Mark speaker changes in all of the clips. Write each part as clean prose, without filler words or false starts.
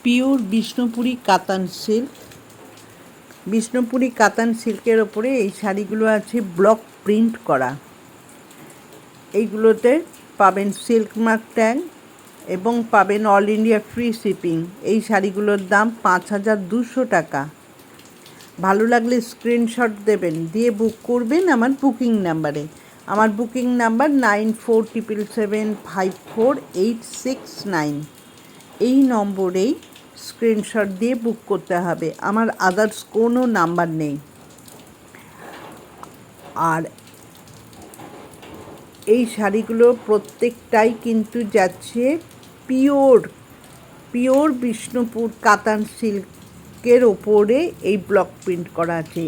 Speaker 1: Pure Bishnupuri কাতান silk. Bishnupuri কাতান সিল্কের ওপরে এই শাড়িগুলো আছে ব্লক প্রিন্ট করা। এইগুলোতে পাবেন সিল্ক মার্ক ট্যাগ এবং পাবেন অল ইন্ডিয়া ফ্রি শিপিং। এই শাড়িগুলোর দাম 5200 টাকা। ভালো লাগলে স্ক্রিনশট দেবেন, দিয়ে বুক করবেন আমার বুকিং নাম্বারে। আমার বুকিং নাম্বার 9477754869। এই নম্বরেই স্ক্রিনশট দিয়ে বুক করতে হবে, আমার আদার্স কোনো নাম্বার নেই। আর এই শাড়িগুলো প্রত্যেকটাই কিন্তু যাচ্ছে পিওর বিষ্ণুপুর কাতান সিল্কের ওপরে এই ব্লক প্রিন্ট করা আছে,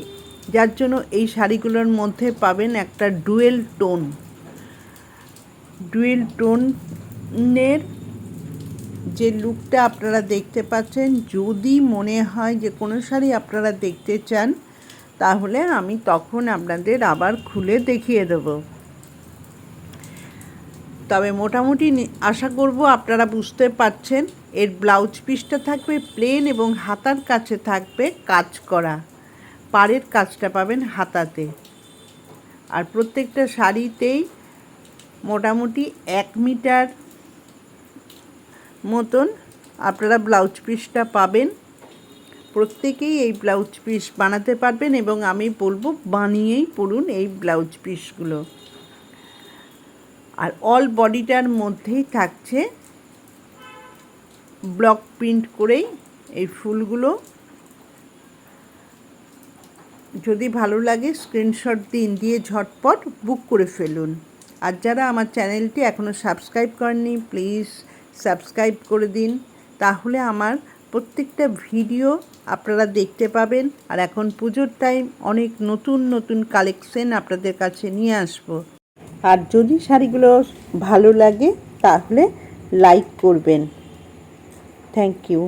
Speaker 1: যার জন্য এই শাড়িগুলোর মধ্যে পাবেন একটা ডুয়েল টোনের যে লুকটা আপনারা দেখতে পাচ্ছেন। যদি মনে হয় যে কোনো শাড়ি আপনারা দেখতে চান, তাহলে আমি তখন আপনাদের আবার খুলে দেখিয়ে দেব। তবে মোটামুটি আশা করব আপনারা বুঝতে পারছেন। এর ব্লাউজ পিসটা থাকবে প্লেন এবং হাতার কাছে থাকবে কাজ করা, পাড়ের কাজটা পাবেন হাতাতে। আর প্রত্যেকটা শাড়িতেই মোটামুটি 1 মিটার মতন আপনারা ব্লাউজ পিসটা পাবেন। প্রত্যেকেই এই ব্লাউজ পিস বানাতে পারবেন এবং আমি বলবো বানিয়েই পরুন এই ব্লাউজ পিসগুলো। আর অল বডিটার মধ্যেই থাকছে ব্লক প্রিন্ট করেই এই ফুলগুলো। যদি ভালো লাগে স্ক্রিনশট দিন, দিয়ে ঝটপট বুক করে ফেলুন। আর যারা আমার চ্যানেলটি এখনও সাবস্ক্রাইব করেননি, প্লিজ সাবস্ক্রাইব করে দিন, তাহলে আমার প্রত্যেকটা ভিডিও আপনারা দেখতে পাবেন। আর এখন পুজোর টাইম, অনেক নতুন কালেকশন আপনাদের কাছে নিয়ে আসবো। আর যদি শাড়িগুলো ভালো লাগে তাহলে লাইক করবেন। Thank you.